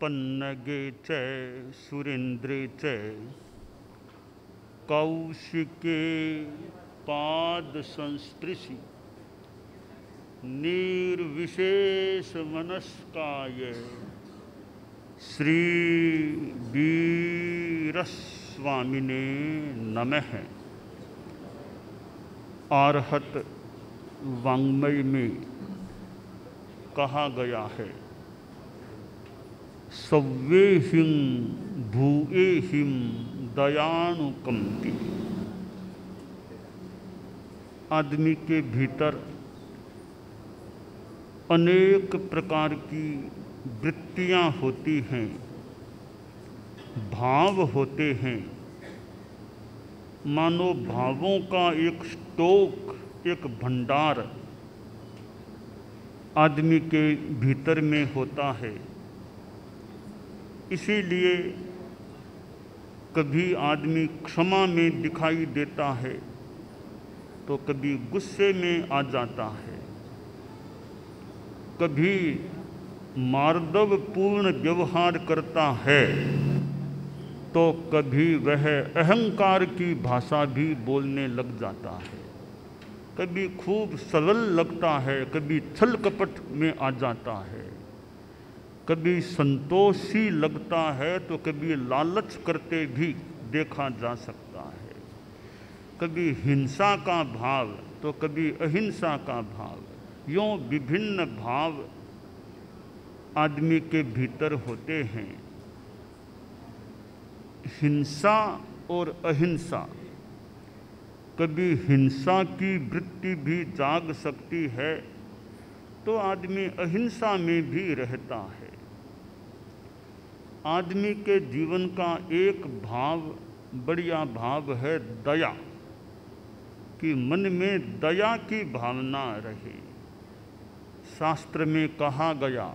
पन्नगे च सुरेन्द्रे च कौशिके पाद संस्पृशि निर्विशेष मनस्काय श्री वीरस्वामिने नमः। आर्हत वाङ्मय में कहा गया है, सव्येहिं भूएहिं दयानुकंपी। आदमी के भीतर अनेक प्रकार की वृत्तियां होती हैं, भाव होते हैं। मानो भावों का एक स्टॉक, एक भंडार आदमी के भीतर में होता है। इसीलिए कभी आदमी क्षमा में दिखाई देता है तो कभी गुस्से में आ जाता है, कभी मार्दवपूर्ण व्यवहार करता है तो कभी वह अहंकार की भाषा भी बोलने लग जाता है। कभी खूब सरल लगता है, कभी छल कपट में आ जाता है, कभी संतोषी लगता है तो कभी लालच करते भी देखा जा सकता है, कभी हिंसा का भाव तो कभी अहिंसा का भाव। यूँ विभिन्न भाव आदमी के भीतर होते हैं। हिंसा और अहिंसा, कभी हिंसा की वृत्ति भी जाग सकती है तो आदमी अहिंसा में भी रहता है। आदमी के जीवन का एक भाव, बढ़िया भाव है दया, कि मन में दया की भावना रहे। शास्त्र में कहा गया,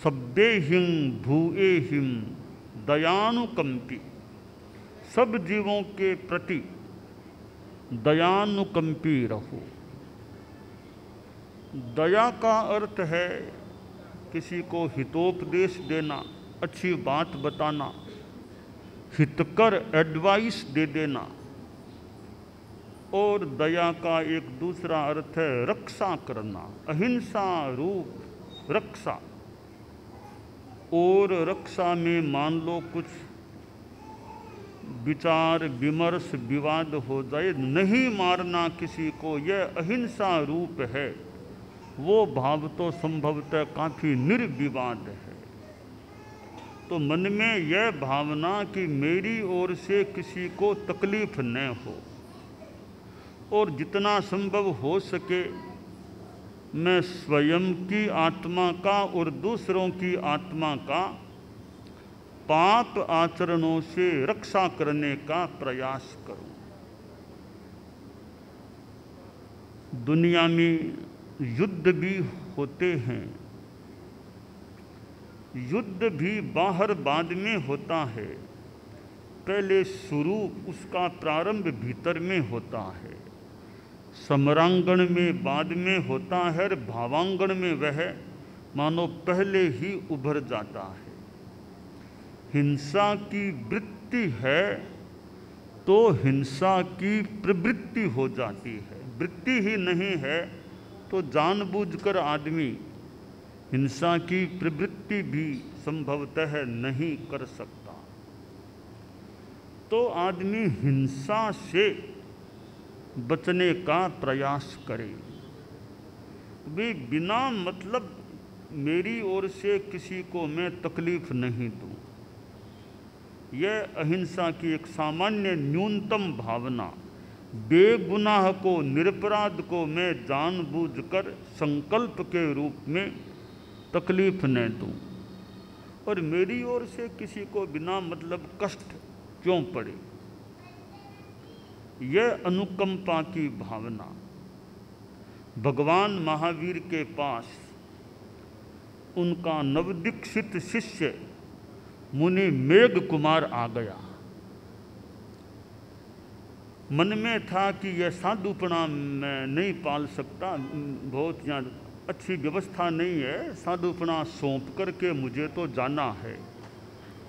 सव्येहिं भूएहिं दयानुकंपी। सब जीवों के प्रति दयानुकंपी रहो। दया का अर्थ है किसी को हितोपदेश देना, अच्छी बात बताना, हितकर एडवाइस दे देना। और दया का एक दूसरा अर्थ है रक्षा करना, अहिंसा रूप रक्षा। और रक्षा में मान लो कुछ विचार विमर्श विवाद हो जाए, नहीं मारना किसी को, यह अहिंसा रूप है। वो भाव तो संभवतः काफ़ी निर्विवाद है। तो मन में यह भावना कि मेरी ओर से किसी को तकलीफ न हो और जितना संभव हो सके मैं स्वयं की आत्मा का और दूसरों की आत्मा का पाप आचरणों से रक्षा करने का प्रयास करूं। दुनिया में युद्ध भी होते हैं। युद्ध भी बाहर बाद में होता है, पहले शुरू उसका प्रारंभ भीतर में होता है। समरांगण में बाद में होता है और भावांगण में वह मानो पहले ही उभर जाता है। हिंसा की वृत्ति है तो हिंसा की प्रवृत्ति हो जाती है। वृत्ति ही नहीं है तो जानबूझकर आदमी हिंसा की प्रवृत्ति भी संभवतः नहीं कर सकता। तो आदमी हिंसा से बचने का प्रयास करे। भी बिना मतलब मेरी ओर से किसी को मैं तकलीफ नहीं दूं, यह अहिंसा की एक सामान्य न्यूनतम भावना। बेगुनाह को, निरपराध को मैं जानबूझकर संकल्प के रूप में तकलीफ न दूं और मेरी ओर से किसी को बिना मतलब कष्ट क्यों पड़े, यह अनुकंपा की भावना। भगवान महावीर के पास उनका नवदीक्षित शिष्य मुनि मेघ कुमार आ गया। मन में था कि यह साधुपना मैं नहीं पाल सकता, बहुत यहाँ अच्छी व्यवस्था नहीं है। साधुपना सौंप करके मुझे तो जाना है।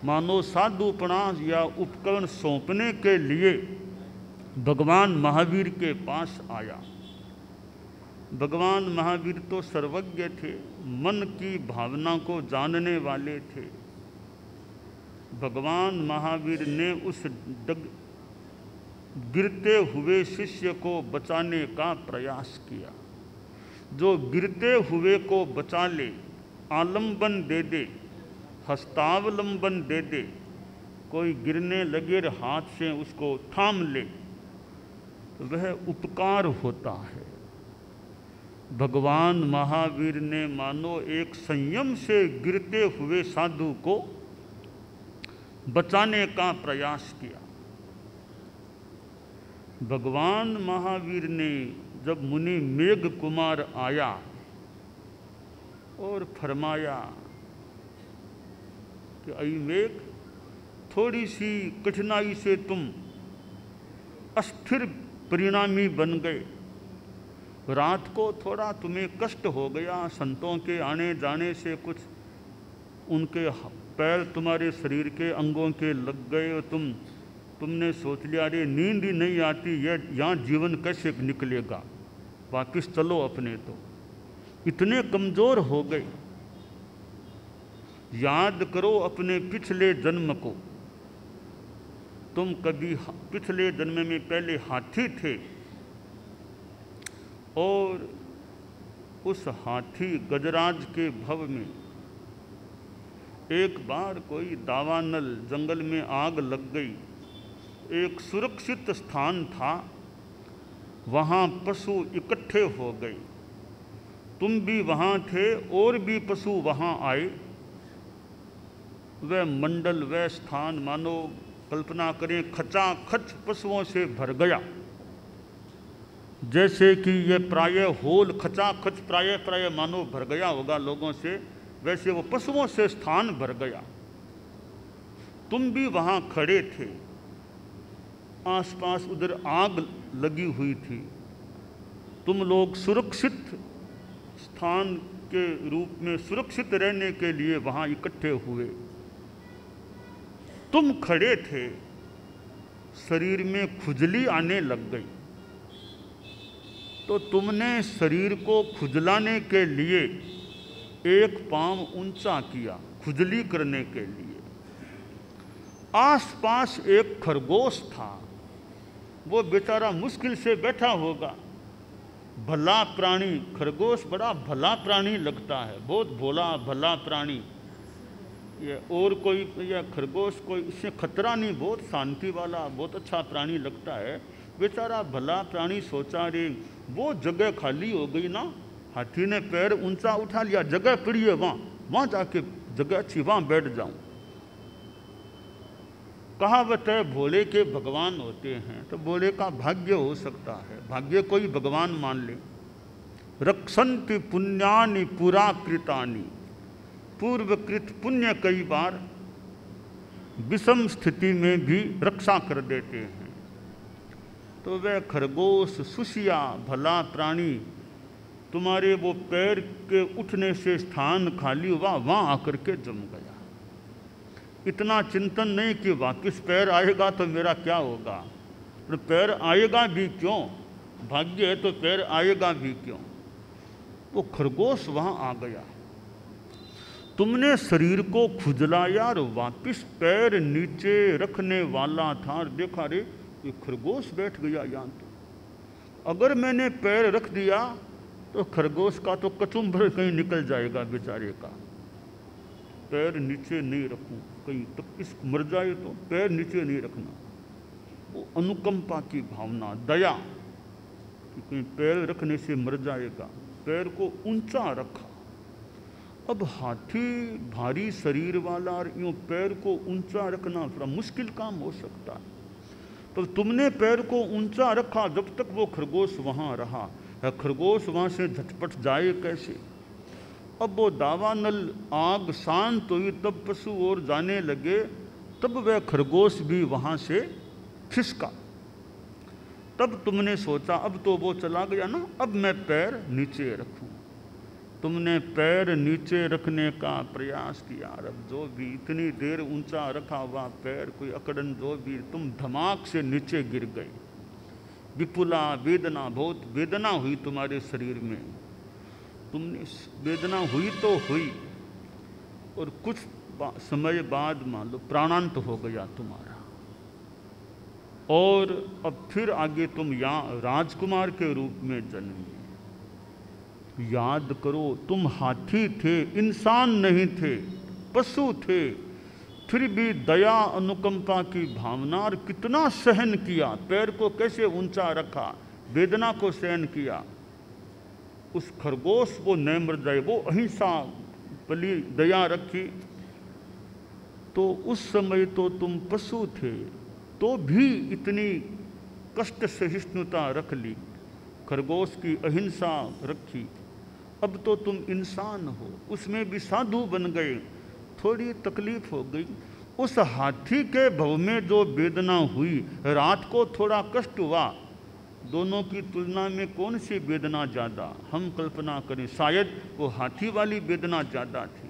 मानो साधुपना या उपकरण सौंपने के लिए भगवान महावीर के पास आया। भगवान महावीर तो सर्वज्ञ थे, मन की भावना को जानने वाले थे। भगवान महावीर ने उस गिरते हुए शिष्य को बचाने का प्रयास किया। जो गिरते हुए को बचा ले, आलंबन दे दे, हस्तावलंबन दे दे, कोई गिरने लगे हाथ से उसको थाम ले, तो वह उपकार होता है। भगवान महावीर ने मानो एक संयम से गिरते हुए साधु को बचाने का प्रयास किया। भगवान महावीर ने जब मुनि मेघ कुमार आया और फरमाया कि अई मेघ, थोड़ी सी कठिनाई से तुम अस्थिर परिणामी बन गए। रात को थोड़ा तुम्हें कष्ट हो गया, संतों के आने जाने से कुछ उनके पैर तुम्हारे शरीर के अंगों के लग गए और तुमने सोच लिया अरे नींद ही नहीं आती, यह यहाँ जीवन कैसे निकलेगा, वापिस चलो अपने। तो इतने कमज़ोर हो गए। याद करो अपने पिछले जन्म को। तुम कभी पिछले जन्म में पहले हाथी थे और उस हाथी गजराज के भव में एक बार कोई दावानल जंगल में आग लग गई। एक सुरक्षित स्थान था, वहाँ पशु इकट्ठे हो गए। तुम भी वहाँ थे और भी पशु वहाँ आए। वह मंडल, वह स्थान मानो कल्पना करें खचाखच पशुओं से भर गया। जैसे कि ये प्रायः होल खचाखच प्रायः मानो भर गया होगा लोगों से, वैसे वो पशुओं से स्थान भर गया। तुम भी वहाँ खड़े थे। आसपास उधर आग लगी हुई थी। तुम लोग सुरक्षित स्थान के रूप में सुरक्षित रहने के लिए वहाँ इकट्ठे हुए। तुम खड़े थे, शरीर में खुजली आने लग गई। तो तुमने शरीर को खुजलाने के लिए एक पांव ऊंचा किया, खुजली करने के लिए। आसपास एक खरगोश था, वो बेचारा मुश्किल से बैठा होगा। भला प्राणी, खरगोश बड़ा भला प्राणी लगता है, बहुत भोला भला प्राणी। ये और कोई या खरगोश कोई इससे खतरा नहीं, बहुत शांति वाला, बहुत अच्छा प्राणी लगता है। बेचारा भला प्राणी सोचा रे वो जगह खाली हो गई ना, हाथी ने पैर ऊंचा उठा लिया, जगह पड़ी है वहाँ जाके जगह अच्छी, वहाँ बैठ जाऊं। कहावत है भोले के भगवान होते हैं, तो भोले का भाग्य हो सकता है, भाग्य कोई भगवान मान ले। रक्षन्ति पुण्यानि पुराकृतानि, पूर्वकृत पुण्य कई बार विषम स्थिति में भी रक्षा कर देते हैं। तो वह खरगोश सुसिया भला प्राणी तुम्हारे वो पैर के उठने से स्थान खाली हुआ, वहाँ आकर के जम गया। इतना चिंतन नहीं कि वापस पैर आएगा तो मेरा क्या होगा, तो पैर आएगा भी क्यों, भाग्य है तो पैर आएगा भी क्यों। वो खरगोश वहाँ आ गया। तुमने शरीर को खुजलाया और वापस पैर नीचे रखने वाला था, देखा रे ये खरगोश बैठ गया यहाँ। तो अगर मैंने पैर रख दिया तो खरगोश का तो कचुम्बर कहीं निकल जाएगा बेचारे का। पैर नीचे नहीं रखूं, कहीं तब इस मर जाए तो पैर नीचे नहीं रखना। वो अनुकंपा की भावना, दया कि कहीं पैर रखने से मर जाएगा, पैर को ऊंचा रखा। अब हाथी भारी शरीर वाला और यूँ पैर को ऊंचा रखना थोड़ा मुश्किल काम हो सकता है। तो तुमने पैर को ऊंचा रखा, जब तक वो खरगोश वहाँ रहा। खरगोश वहाँ से झटपट जाए कैसे। अब वो दावानल आग शांत हुई, तब पशु और जाने लगे, तब वह खरगोश भी वहाँ से खिसका। तब तुमने सोचा अब तो वो चला गया ना, अब मैं पैर नीचे रखूं। तुमने पैर नीचे रखने का प्रयास किया। अब जो भी इतनी देर ऊंचा रखा हुआ पैर, कोई अकड़न जो भी, तुम धमाक से नीचे गिर गए। विपुला वेदना, बहुत वेदना हुई तुम्हारे शरीर में। तुमने वेदना हुई तो हुई, और कुछ समय बाद मान लो प्राणांत हो गया तुम्हारा। और अब फिर आगे तुम यहाँ राजकुमार के रूप में जन्मे। याद करो, तुम हाथी थे, इंसान नहीं थे, पशु थे, फिर भी दया अनुकंपा की भावना, और कितना सहन किया। पैर को कैसे ऊंचा रखा, वेदना को सहन किया। उस खरगोश वो न मर जाए, वो अहिंसा बलि दया रखी। तो उस समय तो तुम पशु थे, तो भी इतनी कष्ट सहिष्णुता रख ली, खरगोश की अहिंसा रखी। अब तो तुम इंसान हो, उसमें भी साधु बन गए, थोड़ी तकलीफ हो गई। उस हाथी के भव में जो वेदना हुई, रात को थोड़ा कष्ट हुआ, दोनों की तुलना में कौन सी वेदना ज़्यादा? हम कल्पना करें, शायद वो हाथी वाली वेदना ज़्यादा थी।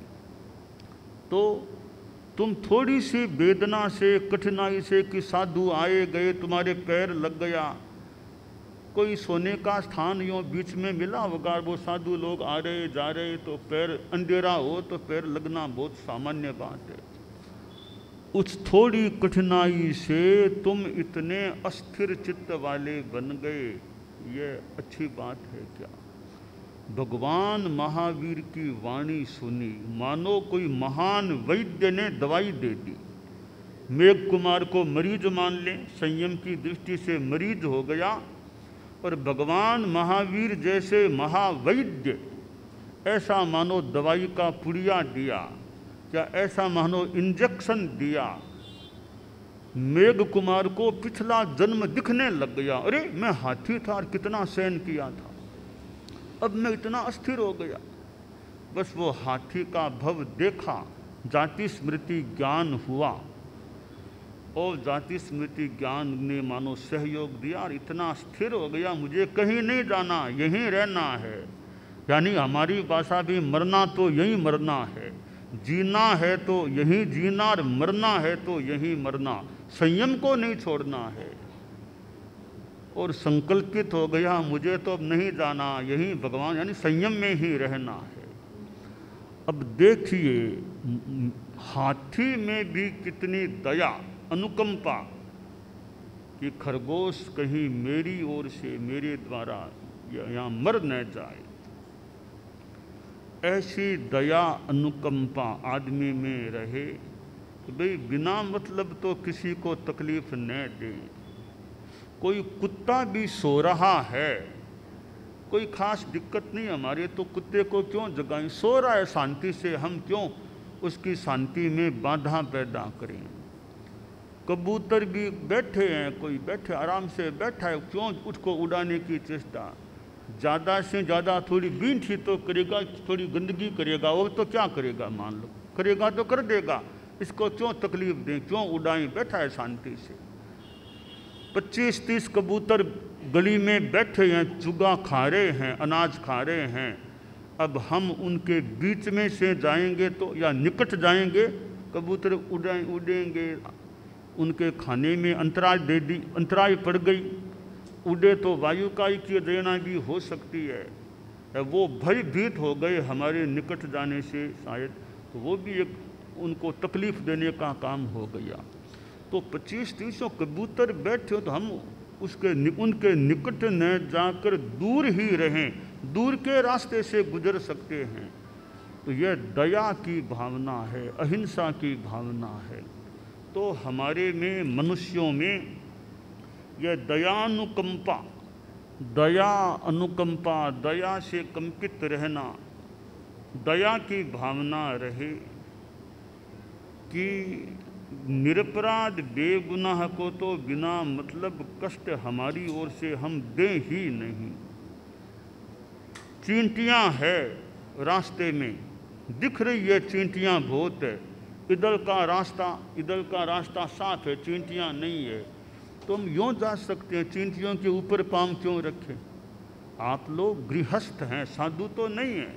तो तुम थोड़ी सी वेदना से, कठिनाई से, कि साधु आए गए, तुम्हारे पैर लग गया, कोई सोने का स्थान यूँ बीच में मिला होगा, वो साधु लोग आ रहे जा रहे, तो पैर अंधेरा हो तो पैर लगना बहुत सामान्य बात है। उस थोड़ी कठिनाई से तुम इतने अस्थिर चित्त वाले बन गए, ये अच्छी बात है क्या? भगवान महावीर की वाणी सुनी, मानो कोई महान वैद्य ने दवाई दे दी। मेघ कुमार को मरीज मान लें, संयम की दृष्टि से मरीज हो गया, और भगवान महावीर जैसे महावैद्य ऐसा मानो दवाई का पुड़िया दिया, क्या ऐसा मानो इंजेक्शन दिया। मेघ कुमार को पिछला जन्म दिखने लग गया। अरे मैं हाथी था और कितना सहन किया था, अब मैं इतना अस्थिर हो गया। बस वो हाथी का भव देखा, जाति स्मृति ज्ञान हुआ, और जाति स्मृति ज्ञान ने मानो सहयोग दिया, और इतना स्थिर हो गया, मुझे कहीं नहीं जाना, यहीं रहना है। यानी हमारी भाषा भी, मरना तो यहीं मरना है, जीना है तो यहीं जीना, और मरना है तो यहीं मरना, संयम को नहीं छोड़ना है। और संकल्पित हो गया, मुझे तो अब नहीं जाना, यहीं भगवान, यानी संयम में ही रहना है। अब देखिए, हाथी में भी कितनी दया, अनुकंपा, कि खरगोश कहीं मेरी ओर से, मेरे द्वारा यहाँ मर न जाए। ऐसी दया अनुकंपा आदमी में रहे कि भाई बिना मतलब तो किसी को तकलीफ न दे। कोई कुत्ता भी सो रहा है, कोई खास दिक्कत नहीं हमारे, तो कुत्ते को क्यों जगाएं? सो रहा है शांति से, हम क्यों उसकी शांति में बाधा पैदा करें? कबूतर भी बैठे हैं, कोई बैठे आराम से बैठा है, क्यों उसको उड़ाने की चेष्टा? ज़्यादा से ज़्यादा थोड़ी बींठ ही तो करेगा, थोड़ी गंदगी करेगा, वो तो क्या करेगा, मान लो करेगा तो कर देगा, इसको क्यों तकलीफ दें, क्यों उड़ाएं? बैठा है शांति से। 25-30 कबूतर गली में बैठे हैं, चुगा खा रहे हैं, अनाज खा रहे हैं। अब हम उनके बीच में से जाएंगे तो, या निकट जाएंगे, कबूतर उड़ेंगे, उनके खाने में अंतराय पड़ गई, उड़े तो वायु का ही की देना भी हो सकती है। वो भयभीत हो गए हमारे निकट जाने से, शायद तो वो भी एक उनको तकलीफ देने का काम हो गया। तो 25-30 कबूतर बैठे हो, तो हम उनके निकट न जाकर दूर ही रहें, दूर के रास्ते से गुजर सकते हैं। तो यह दया की भावना है, अहिंसा की भावना है। तो हमारे में, मनुष्यों में यह दयानुकंपा, दया अनुकंपा, दया से कंपित रहना, दया की भावना रहे कि निरपराध बेगुनाह को तो बिना मतलब कष्ट हमारी ओर से हम दें ही नहीं। चींटियां है रास्ते में, दिख रही है चींटियां बहुत है, इधर का रास्ता साफ है, चींटियां नहीं है, तो हम यूँ जा सकते हैं। चींटियों के ऊपर पाँव क्यों रखें? आप लोग गृहस्थ हैं, साधु तो नहीं हैं,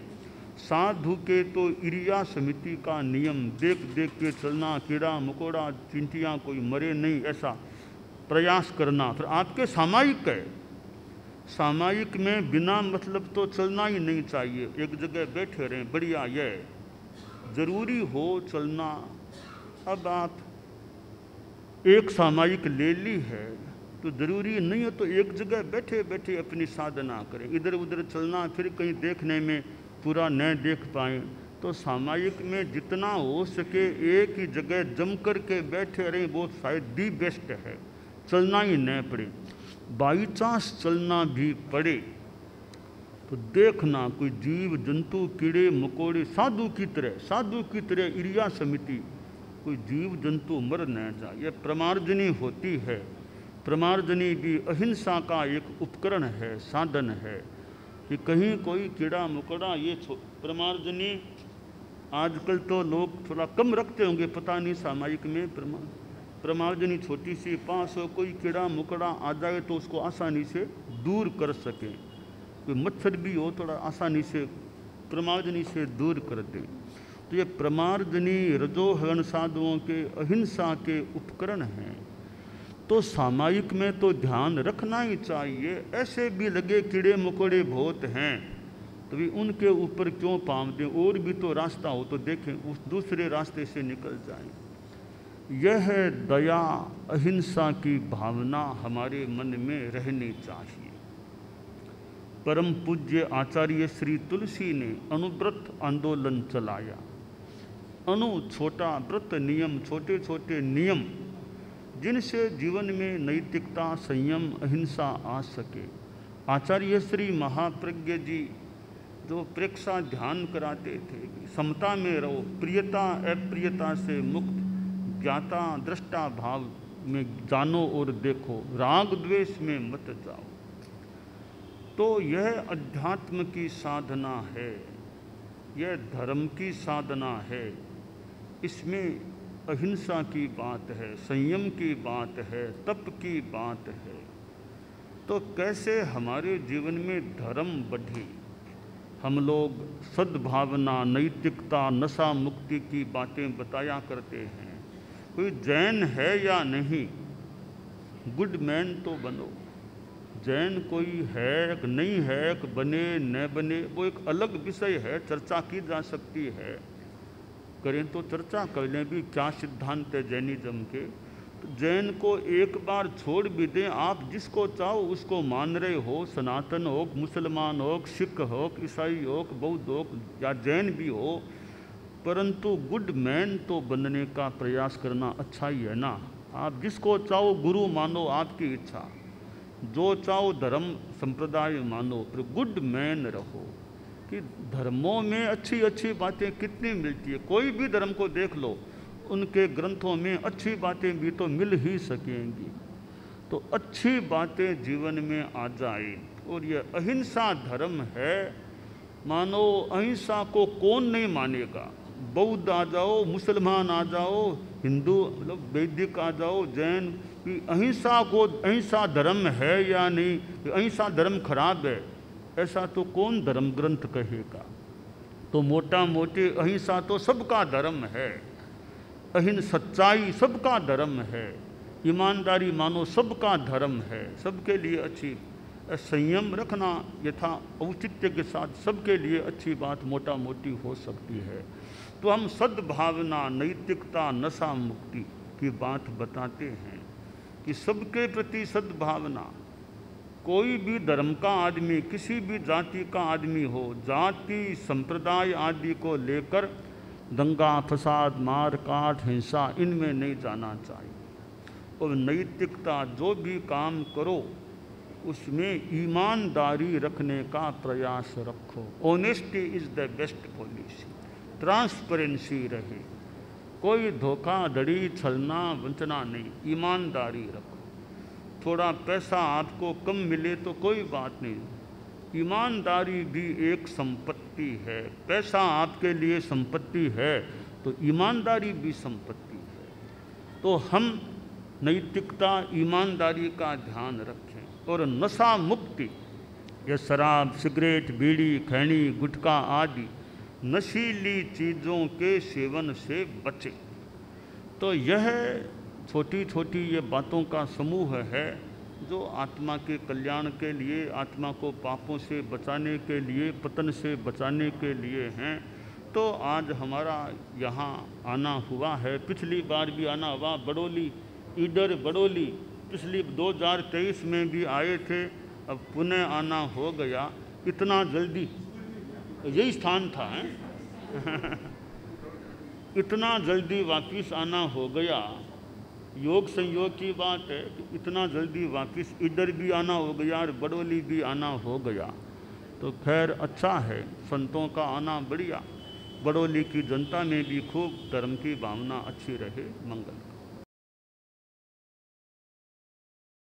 साधु के तो इरिया समिति का नियम, देख देख के चलना, कीड़ा मकोड़ा चिंटियाँ कोई मरे नहीं ऐसा प्रयास करना। फिर आपके सामायिक है, सामायिक में बिना मतलब तो चलना ही नहीं चाहिए, एक जगह बैठे रहें, बढ़िया। ये जरूरी हो चलना। अब आप एक सामायिक ले ली है तो जरूरी नहीं है तो एक जगह बैठे बैठे अपनी साधना करें। इधर उधर चलना फिर कहीं देखने में पूरा न देख पाएँ, तो सामायिक में जितना हो सके एक ही जगह जम कर के बैठे रहें, वो शायद दी बेस्ट है। चलना ही न पड़े, बाई चांस चलना भी पड़े तो देखना कोई जीव जंतु कीड़े मकोड़े साधु की तरह इरिया समिति कोई जीव जंतु मर न जाए। यह प्रमार्जनी होती है। प्रमार्जनी भी अहिंसा का एक उपकरण है, साधन है कि कहीं कोई कीड़ा मकोड़ा ये प्रमार्जनी आजकल तो लोग थोड़ा कम रखते होंगे, पता नहीं सामायिक में प्रमार्जनी छोटी सी पास हो, कोई कीड़ा मकोड़ा आ जाए तो उसको आसानी से दूर कर सकें। कोई मच्छर भी हो थोड़ा आसानी से प्रमार्जनी से दूर कर दें। तो ये प्रमार्जनी रजोहन साधुओं के अहिंसा के उपकरण हैं। तो सामायिक में तो ध्यान रखना ही चाहिए। ऐसे भी लगे कीड़े मकोड़े बहुत हैं तो भी उनके ऊपर क्यों पाँव दें, और भी तो रास्ता हो तो देखें, उस दूसरे रास्ते से निकल जाएं। यह दया अहिंसा की भावना हमारे मन में रहनी चाहिए। परम पूज्य आचार्य श्री तुलसी ने अनुव्रत आंदोलन चलाया। अनु छोटा व्रत नियम, छोटे छोटे नियम जिनसे जीवन में नैतिकता संयम अहिंसा आ सके। आचार्य श्री महाप्रज्ञ जी जो प्रेक्षा ध्यान कराते थे, समता में रहो, प्रियता अप्रियता से मुक्त, ज्ञाता दृष्टा भाव में जानो और देखो, राग द्वेष में मत जाओ। तो यह अध्यात्म की साधना है, यह धर्म की साधना है। इसमें अहिंसा की बात है, संयम की बात है, तप की बात है। तो कैसे हमारे जीवन में धर्म बढ़े। हम लोग सद्भावना, नैतिकता, नशा मुक्ति की बातें बताया करते हैं। कोई जैन है या नहीं, गुड मैन तो बनो। जैन कोई है कि नहीं है, कि बने न बने, वो एक अलग विषय है, चर्चा की जा सकती है। करें तो चर्चा कर लें भी क्या सिद्धांत है जैनिज्म के। तो जैन को एक बार छोड़ भी दें, आप जिसको चाहो उसको मान रहे हो, सनातन हो, मुसलमान हो, सिख हो, ईसाई हो, बौद्ध हो या जैन भी हो, परंतु गुड मैन तो बनने का प्रयास करना अच्छा ही है ना। आप जिसको चाहो गुरु मानो, आपकी इच्छा, जो चाहो धर्म संप्रदाय मानो, पर गुड मैन रहो। कि धर्मों में अच्छी अच्छी बातें कितनी मिलती है। कोई भी धर्म को देख लो, उनके ग्रंथों में अच्छी बातें भी तो मिल ही सकेंगी। तो अच्छी बातें जीवन में आ जाए। और ये अहिंसा धर्म है। मानो अहिंसा को कौन नहीं मानेगा। बौद्ध आ जाओ, मुसलमान आ जाओ, हिंदू मतलब वैदिक आ जाओ, जैन, कि अहिंसा को, अहिंसा धर्म है या नहीं, अहिंसा धर्म खराब है, ऐसा तो कौन धर्म ग्रंथ कहेगा। तो मोटा मोटी अहिंसा तो सबका धर्म है। सच्चाई सबका धर्म है। ईमानदारी मानो सबका धर्म है, सबके लिए अच्छी। संयम रखना यथा औचित्य के साथ सबके लिए अच्छी बात मोटा मोटी हो सकती है। तो हम सद्भावना, नैतिकता, नशा मुक्ति की बात बताते हैं कि सबके प्रति सद्भावना। कोई भी धर्म का आदमी, किसी भी जाति का आदमी हो, जाति संप्रदाय आदि को लेकर दंगा फसाद, मार काट, हिंसा, इनमें नहीं जाना चाहिए। और नैतिकता, जो भी काम करो उसमें ईमानदारी रखने का प्रयास रखो। Honesty is the best policy. Transparency रहे, कोई धोखाधड़ी, छलना वंचना नहीं, ईमानदारी रखो। थोड़ा पैसा आपको कम मिले तो कोई बात नहीं, ईमानदारी भी एक संपत्ति है। पैसा आपके लिए संपत्ति है तो ईमानदारी भी संपत्ति है। तो हम नैतिकता, ईमानदारी का ध्यान रखें। और नशा मुक्ति, ये शराब, सिगरेट, बीड़ी, खैनी, गुटखा आदि नशीली चीज़ों के सेवन से बचे। तो यह छोटी छोटी ये बातों का समूह है जो आत्मा के कल्याण के लिए, आत्मा को पापों से बचाने के लिए, पतन से बचाने के लिए हैं। तो आज हमारा यहाँ आना हुआ है, पिछली बार भी आना हुआ, बड़ौली, ईडर बड़ौली, पिछली 2023 में भी आए थे, अब पुनः आना हो गया। इतना जल्दी, यही स्थान था इतना जल्दी वापस आना हो गया। योग संयोग की बात है कि इतना जल्दी वापस इधर भी आना हो गया और बड़ौली भी आना हो गया। तो खैर अच्छा है, संतों का आना बढ़िया। बड़ौली की जनता में भी खूब धर्म की भावना अच्छी रहे। मंगल।